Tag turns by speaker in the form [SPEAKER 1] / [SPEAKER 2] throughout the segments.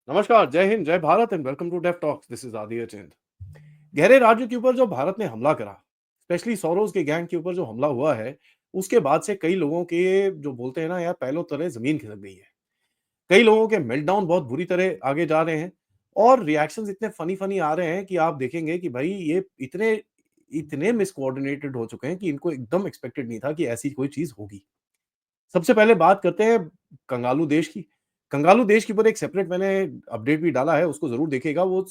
[SPEAKER 1] नमस्कार, जय हिंद, जय Bharat and welcome to deaf talks. This is Aditya Chand. गहरे राज्य के ऊपर जो भारत ने हमला करा, स्पेशली सोरोस के गैंग के ऊपर जो हमला हुआ है, उसके बाद से कई लोगों के जो बोलते हैं ना यार पैरों तले जमीन खिसक गई है। कई लोगों के मेल्टडाउन बहुत बुरी तरह आगे जा रहे हैं और रिएक्शंस इतने फनी फनी आ रहे हैं कि आप देखेंगे कि भाई ये इतने इतने मिसकोऑर्डिनेटेड हो चुके हैं कि इनको एकदम एक्सपेक्टेड नहीं था कि ऐसी कोई चीज होगी। सबसे पहले बात करते हैं कंगालू देश की। कंगालू देश के ऊपर एक सेपरेट मैंने अपडेट भी डाला है, उसको ज़रूर देखिएगा, वो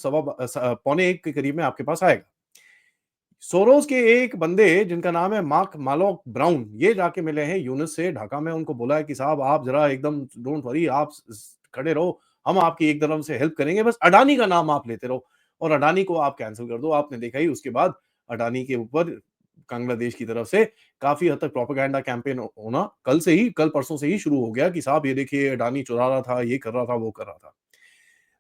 [SPEAKER 1] पौने 1 के करीब में आपके पास आएगा। सोरोस के एक बंदे जिनका नाम है मार्क मालोक ब्राउन, ये जाके मिले हैं यूनिस से ढाका में, उनको बोला है कि साहब आप ज़रा एकदम डोंट वरी, आप खड़े रहो, हम आपकी एक तरफ से हेल्प करेंगे, बस अडानी का नाम आप लेते रहो और अडानी को आप कैंसिल कर दो। आपने देखा ही उसके बाद अडानी के ऊपर बांग्लादेश की तरफ से काफ़ी हद तक प्रोपेगेंडा कैंपेन होना कल परसों से ही शुरू हो गया कि साहब ये देखिए अडानी चुरा रहा था, ये कर रहा था, वो कर रहा था।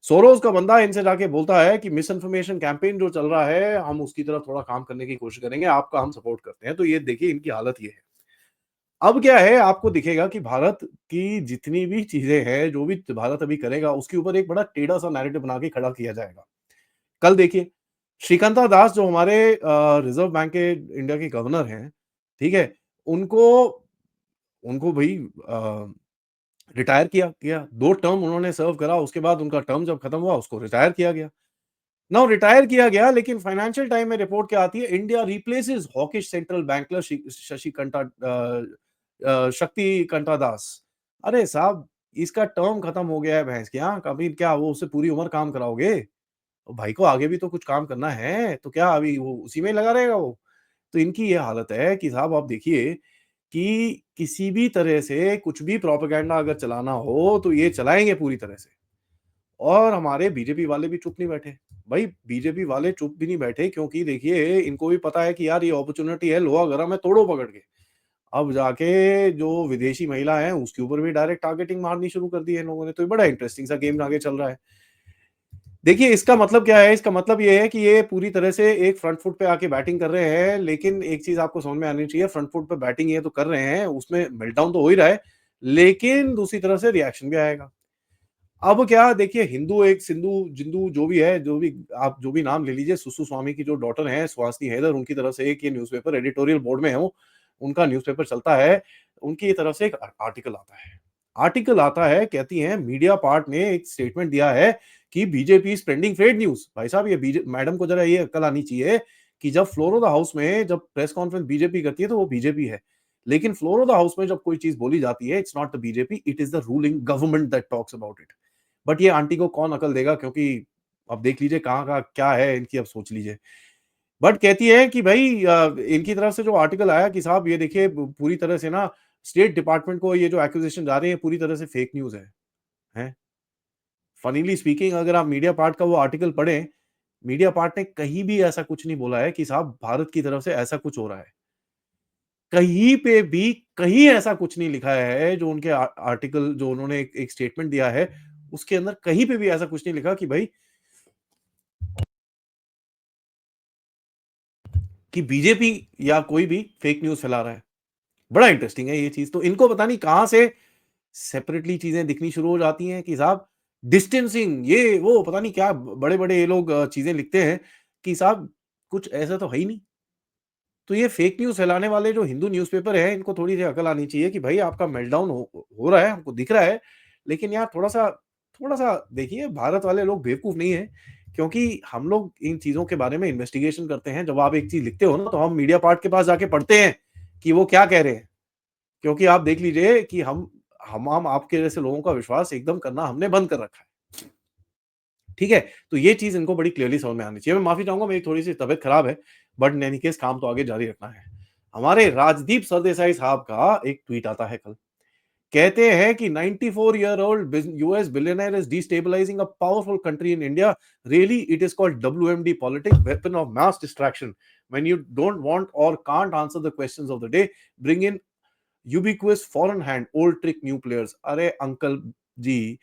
[SPEAKER 1] सोरोस का बंदा इनसे जाके बोलता है कि मिस इन्फॉर्मेशन कैंपेन जो चल रहा है, हम उसकी तरफ थोड़ा काम करने की कोशिश करेंगे, आपका हम सपोर्ट करते हैं। तो ये देखिए इनकी हालत ये है। अब क्या है, आपको दिखेगा कि भारत की जितनी भी चीजें हैं, जो भी भारत अभी करेगा, उसके ऊपर एक बड़ा टेढ़ा सा नैरेटिव बना के खड़ा किया जाएगा। कल देखिए, श्रीकांता दास जो हमारे रिजर्व बैंक के इंडिया के गवर्नर हैं, ठीक है? उनको उनको भई रिटायर किया गया। 2 टर्म उन्होंने सर्व करा, उसके बाद उनका टर्म जब खत्म हुआ, उसको रिटायर किया गया। नाउ रिटायर किया गया, लेकिन फाइनेंशियल टाइम में रिपोर्ट क्या आती है, India replaces hawkish central banker शक्ति कंटा दास। अरे साहब, इसका टर्म खत्म हो गया है भैंस के यहाँ, कभी क्या वो उससे पूरी उम्र काम कराओगे? भाई को आगे भी तो कुछ काम करना है, तो क्या अभी वो उसी में ही लगा रहेगा वो? तो इनकी ये हालत है कि साहब आप देखिए कि किसी भी तरह से कुछ भी प्रोपेगेंडा अगर चलाना हो, तो ये चलाएँगे पूरी तरह से। और हमारे बीजेपी वाले भी चुप नहीं बैठे। भाई बीजेपी वाले चुप भी नहीं बैठे, क्योंकि देखिए इनको भी पता है कि यार ये अपॉर्च्युनिटी है, लोहा गरम है, तोड़ो पकड़ के। अब जाके जो विदेशी महिला है, उसके ऊपर भी डायरेक्ट टारगेटिंग मारनी शुरू कर दी है इन लोगों ने, तो ये बड़ा इंटरेस्टिंग सा गेम आगे चल रहा है। देखिए इसका मतलब क्या है? इसका मतलब ये है कि ये पूरी तरह से एक फ्रंट फुट पे आके बैटिंग कर रहे हैं, लेकिन एक चीज़ आपको समझ में आनी चाहिए, फ्रंट फुट पे बैटिंग ये तो कर रहे हैं, उसमें मेल्टडाउन तो हो ही रहा है, लेकिन दूसरी तरफ से रिएक्शन भी आएगा। अब क्या देखिए, हिंदू एक सिंधु जिंदू जो भी है, जो भी आप जो भी नाम ले लीजिए, सुसु स्वामी की जो डॉटर है सुहासिनी हैदर, उनकी तरफ से एक ये न्यूज़पेपर एडिटोरियल बोर्ड में है वो, उनका न्यूज़पेपर चलता है, उनकी तरफ से एक आर्टिकल आता है। आर्टिकल आता है, कहती हैं मीडिया पार्ट ने एक स्टेटमेंट दिया है कि BJP is spreading fake news. भाई साहब ये बीजे मैडम को जरा ये अक्ल आनी चाहिए कि जब फ्लोर ऑफ द हाउस में जब प्रेस कॉन्फ्रेंस बीजेपी करती है तो वो बीजेपी है। लेकिन फ्लोर ऑफ द हाउस में जब कोई चीज़ बोली जाती है, it's not the BJP, it is the ruling government that talks about it. But ये आंटी को कौन अकल देगा, क्योंकि अब देख लीजिए कहाँ का क्या है इनकी, अब सोच लीजिए। बट कहती है कि भाई इनकी तरफ से जो आर्टिकल आया कि साहब ये देखिए पूरी तरह से ना स्टेट डिपार्टमेंट को ये जो एक्यूजेशन जा रही है पूरी तरह से फेक न्यूज़ है। हैं? फनीली स्पीकिंग, अगर आप मीडिया पार्ट का वो आर्टिकल पढ़ें, मीडिया पार्ट ने कहीं भी ऐसा कुछ नहीं बोला है कि साहब भारत की तरफ से ऐसा कुछ हो रहा है। कहीं पे भी कहीं ऐसा कुछ नहीं लिखा है, जो उनके आर्टिकल जो उन्होंने एक स्टेटमेंट दिया है, उसके अंदर कहीं पे भी ऐसा कुछ नहीं लिखा कि भाई कि बीजेपी या कोई भी फेक न्यूज़ फैला रहा है। बड़ा इंटरेस्टिंग है ये चीज़, तो इनको पता नहीं कहाँ से सेपरेटली चीज़ें दिखनी शुरू हो जाती हैं कि साहब डिस्टेंसिंग, ये वो पता नहीं क्या बड़े-बड़े ये लोग चीज़ें लिखते हैं कि साहब कुछ ऐसा तो है ही नहीं। तो ये फेक न्यूज़ फैलाने वाले जो हिंदू न्यूज़पेपर हैं, इनको थोड़ी-सी अकल आनी चाहिए कि भाई आपका मेल्टडाउन हो रहा है, हमको दिख रहा है, लेकिन यार थोड़ा-सा देखिए, भारत वाले लोग बेवकूफ़ नहीं हैं, क्योंकि हम लोग इन चीज़ों के बारे में इन्वेस्टिगेशन करते हैं। जब आप एक चीज़ लिखते हो ना, तो हम मीडिया पार्ट के पास जाके पढ़ते हैं कि वो क्या कह रहे हैं। क्योंकि आप देख लीजिए कि हम आपके जैसे लोगों का विश्वास एकदम करना हमने बंद कर रखा है। ठीक है? तो ये चीज़ इनको बड़ी क्लियरली समझ में आनी चाहिए। मैं माफ़ी चाहूँगा, मेरी थोड़ी-सी तबीयत खराब है, बट इन एनी केस काम तो आगे जारी रखना है। हमारे राजदीप सरदेसाई साहब का एक ट्वीट आता है कल। कहते हैं कि 94 year old US billionaire is destabilising a powerful country in India. Really it is called WMD politics, weapon of mass distraction. When you don't want or can't answer the questions of the day, bring in ubiquitous foreign hand old trick new players. अरे uncle ji,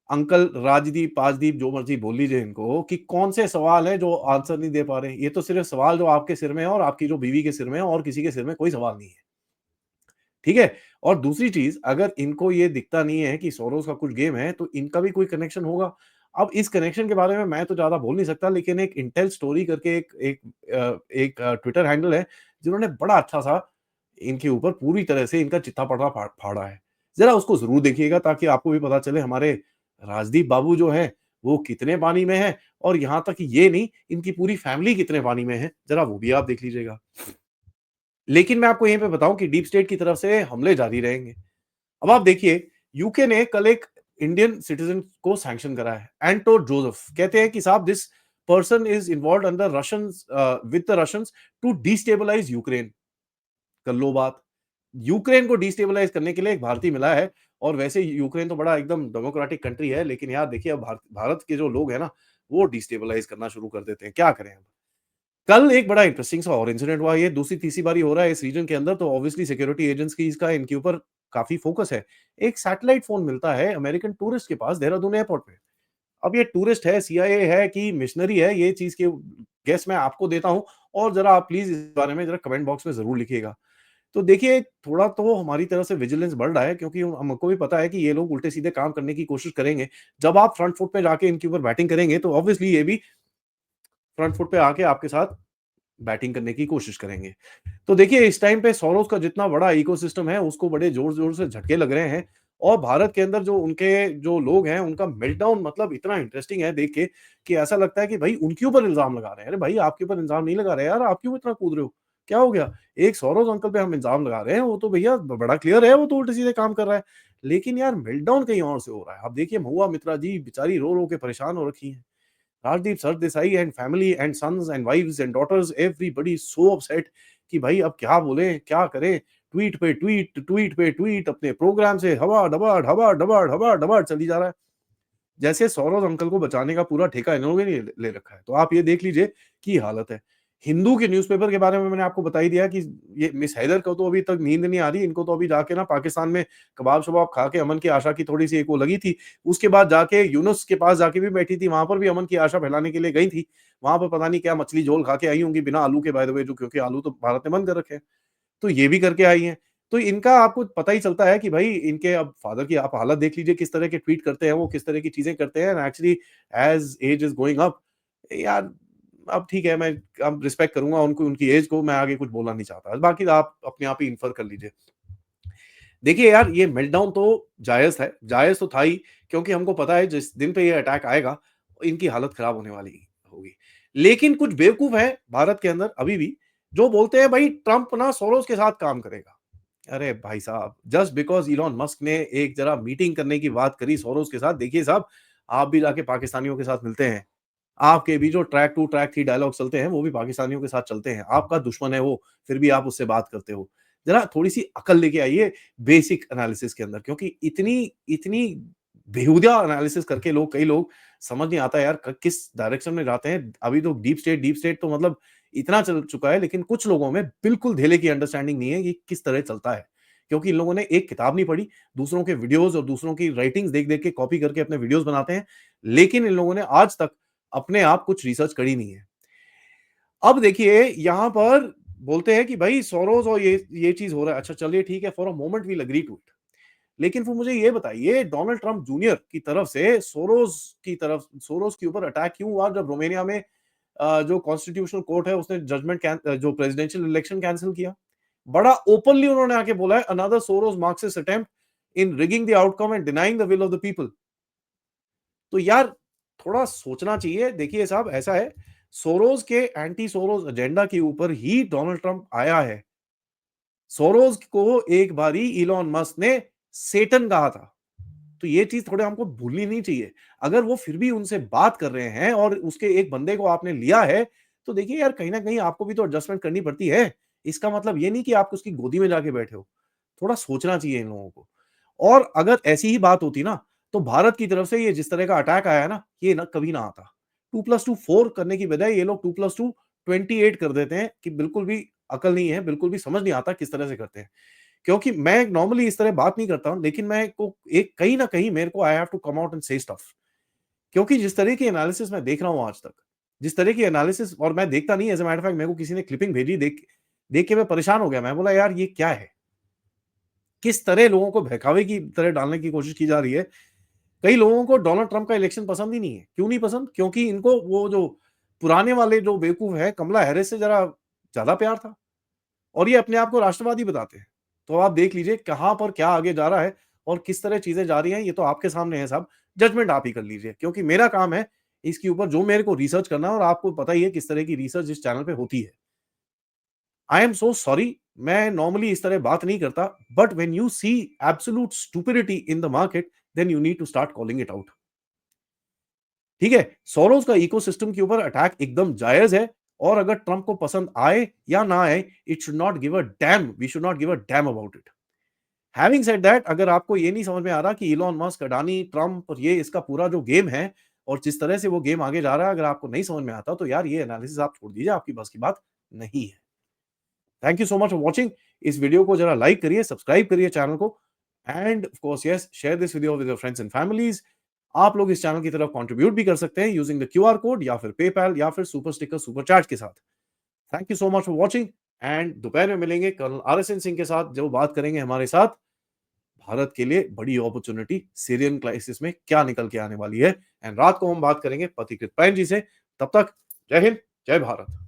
[SPEAKER 1] uncle Rajdeep Pajdeep जो मर्जी बोल लीजिए इनको कि कौन से सवाल हैं जो आंसर नहीं दे पा रहे। ये तो सिर्फ सवाल जो आपके सिर में है और आपकी जो बीवी के सिर में है, और किसी के सिर में कोई सवाल नहीं है। ठीक है? और दूसरी चीज़, अगर इनको ये दिखता नहीं है कि सोरोस का कुछ गेम है, तो इनका भी कोई कनेक्शन होगा। अब इस कनेक्शन के बारे में मैं तो ज़्यादा बोल नहीं सकता, लेकिन एक इंटेल स्टोरी करके एक ट्विटर हैंडल है, जिन्होंने बड़ा अच्छा-सा इनके ऊपर पूरी तरह से इनका चिट्ठा पटा फाड़ा है। ज़रा उसको ज़रूर देखिएगा, ताकि आपको भी पता चले हमारे राजदीप बाबू जो हैं, वो कितने पानी में हैं, और यहाँ तक ये नहीं, इनकी पूरी फैमिली कितने पानी में है, ज़रा वो भी आप देख लीजिएगा। लेकिन मैं आपको यहीं पे बताऊँ कि डीप स्टेट की तरफ से हमले जारी रहेंगे। अब आप देखिए, यूके ने कल एक इंडियन सिटीज़न को सैंक्शन करा है, एंटोन जोसेफ। कहते हैं कि साहब, this person is involved under Russians with the Russians to destabilise Ukraine. कर लो बात। यूक्रेन को डिस्टेबलाइज़ करने के लिए एक भारतीय मिला है, और वैसे यूक्रेन तो बड़ा एकदम डेमोक्रेटिक कंट्री है, लेकिन यार देखिए, अब भारत के जो लोग हैं ना, वो डिस्टेबलाइज़ करना शुरू कर देते हैं। क्या करें अब? कल एक बड़ा इंटरेस्टिंग सा और इंसिडेंट हुआ, ये दूसरी तीसरी बारी हो रहा है इस रीजन के अंदर, तो ऑब्वियसली सिक्योरिटी एजेंसीज का इनके ऊपर काफ़ी फोकस है। एक सैटेलाइट फ़ोन मिलता है अमेरिकन टूरिस्ट के पास देहरादून एयरपोर्ट पे। अब ये टूरिस्ट है, सीआईए है कि मिशनरी है, ये चीज़ की गेस मैं आपको देता हूँ, और ज़रा आप प्लीज़ इस बारे में ज़रा कमेंट बॉक्स में ज़रूर लिखिएगा। तो देखिए, थोड़ा तो हमारी तरफ से विजिलेंस बढ़ रहा है, क्योंकि हमको भी पता है कि ये लोग उल्टे-सीधे काम करने की कोशिश करेंगे। जब आप फ्रंट फुट पे जाके इनके ऊपर बैटिंग करेंगे, तो ऑब्वियसली ये भी फ्रंट फुट पे आके आपके साथ बैटिंग करने की कोशिश करेंगे। तो देखिए, इस टाइम पे सोरोस का जितना बड़ा इकोसिस्टम है, उसको बड़े ज़ोर-ज़ोर से झटके लग रहे हैं, और भारत के अंदर जो उनके जो लोग हैं, उनका मेल्टडाउन मतलब इतना इंटरेस्टिंग है देख के, कि ऐसा लगता है कि भई उनके ऊपर इल्ज़ाम लगा रहे हैं। अरे भाई, आपके ऊपर इल्ज़ाम नहीं लगा रहे यार, आप क्यों इतना कूद रहे हो? क्या हो गया? एक सोरोस अंकल पे हम इल्ज़ाम लगा रहे हैं, वो तो भैया बड़ा क्लियर है, वो तो उल्टे-सीधे काम कर रहा है। लेकिन यार, मेल्टडाउन कहीं और से हो रहा है। अब देखिए, महुआ मित्रा जी बेचारी रो-रो के परेशान हो रखी हैं। Rajdeep Sardesai and family and sons and wives and daughters, everybody is so upset कि भाई अब क्या बोलें, क्या करें? ट्वीट पे ट्वीट, ट्वीट पे ट्वीट, अपने प्रोग्राम से हवा-डबाड, हवा-डबाड, हवा-डबाड चली जा रहा है। जैसे सौरव अंकल को बचाने का पूरा ठेका इन लोगों ने ले ले रखा है। तो आप ये देख लीजिए कि हालत है। हिंदू के न्यूज़पेपर के बारे में मैंने आपको बता ही दिया कि ये मिस हैदर को तो अभी तक नींद नहीं आ रही। इनको तो अभी जाके ना पाकिस्तान में कबाब-शबाब खा के अमन की आशा की थोड़ी-सी एक वो लगी थी। उसके बाद जाके यूनुस के पास जाके भी बैठी थी, वहाँ पर भी अमन की आशा फैलाने के लिए गई थी। वहाँ पर पता नहीं क्या मछली झोल खा के आई होंगी बिना आलू के, बाय द वे, जो क्योंकि आलू तो भारत ने बंद कर रखे हैं। तो ये भी करके आई हैं। तो इनका आपको पता ही चलता है कि भाई इनके अब फादर की आप हालत देख लीजिए, किस तरह के ट्वीट करते हैं वो, किस तरह की चीज़ें करते हैं, and actually as age is going up, यार अब ठीक है, मैं अब रिस्पेक्ट करूँगा उनको, उनकी एज को, मैं आगे कुछ बोलना नहीं चाहता। बाकी आप अपने आप ही इन्फर कर लीजिए। देखिए यार, ये मेल्टडाउन तो जायज़ है, जायज़ तो था ही, क्योंकि हमको पता है जिस दिन पे ये अटैक आएगा, इनकी हालत खराब होने वाली होगी। लेकिन कुछ बेवकूफ़ हैं भारत के अंदर अभी भी, जो बोलते हैं भाई ट्रम्प ना सोरोस के साथ काम करेगा। अरे भाई साहब, जस्ट बिकॉज़ इलॉन मस्क ने एक ज़रा मीटिंग करने की बात करी सोरोस के साथ, देखिए साहब, आप भी जाके पाकिस्तानियों के साथ मिलते हैं। आपके भी जो ट्रैक 2 ट्रैक 3 डायलॉग चलते हैं, वो भी पाकिस्तानियों के साथ चलते हैं। आपका दुश्मन है वो, फिर भी आप उससे बात करते हो। ज़रा थोड़ी-सी अकल लेके आइए बेसिक एनालिसिस के अंदर, क्योंकि इतनी इतनी बेहुदा एनालिसिस करके कई लोग समझ नहीं आता यार किस डायरेक्शन में जाते हैं। अभी तो डीप स्टेट तो मतलब इतना चल चुका है, लेकिन कुछ लोगों में बिल्कुल धेले की अंडरस्टैंडिंग नहीं है कि किस तरह चलता है। क्योंकि इन लोगों ने एक किताब नहीं पढ़ी, दूसरों के वीडियोज़ और दूसरों की राइटिंग्स देख-देख के कॉपी करके अपने वीडियोज़ बनाते हैं। लेकिन इन लोगों ने आज तक अपने आप कुछ रिसर्च करी नहीं है। अब देखिए, यहाँ पर बोलते हैं कि भाई सोरोस और ये चीज़ हो रहा है। अच्छा चलिए ठीक है, for a moment we will agree to it. लेकिन फिर मुझे ये बताइए, डोनाल्ड ट्रम्प जूनियर की तरफ से सोरोस के ऊपर अटैक क्यों हुआ, जब रोमानिया में जो कॉन्स्टिट्यूशनल कोर्ट है उसने जो प्रेसिडेंशियल इलेक्शन कैंसल किया। बड़ा ओपनली उन्होंने आके बोला है, another Soros Marxist attempt in rigging the outcome and denying the will of the people. तो यार थोड़ा सोचना चाहिए। देखिए साहब, ऐसा है, सोरोस के एंटी सोरोस एजेंडा के ऊपर ही डोनाल्ड ट्रंप आया है। सोरोस को एक बारी इलॉन मस्क ने सेटन कहा था। तो ये चीज़ थोड़े हमको भूलनी नहीं चाहिए। अगर वो फिर भी उनसे बात कर रहे हैं और उसके एक बंदे को आपने लिया है, तो देखिए यार, कहीं न कहीं आपको भी तो एडजस्टमेंट करनी पड़ती है। इसका मतलब ये नहीं कि आप उसकी गोदी में जाके बैठे हो। थोड़ा सोचना चाहिए इन लोगों को। और अगर ऐसी ही बात होती ना, तो भारत की तरफ से ये जिस तरह का अटैक आया है ना, ये ना कभी ना आता। 2+2 4 करने की बजाय ये लोग 2+2 28 कर देते हैं, कि बिल्कुल भी अकल नहीं है, बिल्कुल भी समझ नहीं आता किस तरह से करते हैं। क्योंकि मैं नॉर्मली इस तरह बात नहीं करता हूँ, लेकिन मैं को एक कहीं न कहीं मेरे को I have to come out and say stuff. क्योंकि जिस तरह की एनालिसिस मैं देख रहा हूँ आज तक, जिस तरह की एनालिसिस, और मैं देखता नहीं, as a matter of fact मेरे को किसी ने क्लिपिंग भेजी, देख देख के मैं परेशान हो गया। मैं बोला यार ये क्या है? किस तरह लोगों को बहकावे की तरह डालने की कोशिश की जा रही है। कई लोगों को डोनाल्ड ट्रंप का इलेक्शन पसंद ही नहीं है। क्यों नहीं पसंद? क्योंकि इनको वो जो पुराने वाले जो बेवकूफ है कमला हैरिस से ज़रा ज़्यादा प्यार था और ये अपने आप को राष्ट्रवादी बताते हैं। तो आप देख लीजिए कहाँ पर क्या आगे जा रहा है और किस तरह चीज़ें जा रही हैं, ये तो आपके सामने है साहब। जजमेंट आप ही कर लीजिए क्योंकि मेरा काम है इसके ऊपर जो मेरे को रिसर्च करना है और आपको पता ही है किस तरह की रिसर्च इस चैनल पे होती है। आई एम सो सॉरी, मैं नॉर्मली इस तरह बात नहीं करता, but when you see absolute stupidity in the market, then you need to start calling it out. ठीक है? सोरोस का इकोसिस्टम के ऊपर अटैक एकदम जायज़ है और अगर ट्रंप को पसंद आए या ना आए, it should not give a damn, we should not give a damn about it. Having said that, अगर आपको ये नहीं समझ में आ रहा कि इलॉन मस्क, अडानी, ट्रंप और ये इसका पूरा जो गेम है और जिस तरह से वो गेम आगे जा रहा है, अगर आपको नहीं समझ में आता तो यार ये एनालिसिस आप छोड़ दीजिए, आपकी बस की बात नहीं है। Thank you so much for watching. इस वीडियो को जरा लाइक करिए, सब्सक्राइब करिए चैनल को end of course yes, share this video with your friends and families. आप लोग इस चैनल की तरफ कंट्रीब्यूट भी कर सकते हैं यूजिंग द क्यूआर कोड या फिर पेपैल या फिर सुपर स्टिकर, सुपर चैट के साथ। Thank you so much for watching and दोपहर में मिलेंगे कर्नल आरएसएन सिंह के साथ, जो बात करेंगे हमारे साथ भारत के लिए बड़ी अपॉर्चुनिटी सीरियन क्राइसिस में क्या निकल के आने वाली है। एंड रात को हम बात करेंगे पथिकृत पैन जी से। तब तक जय हिंद, जय भारत।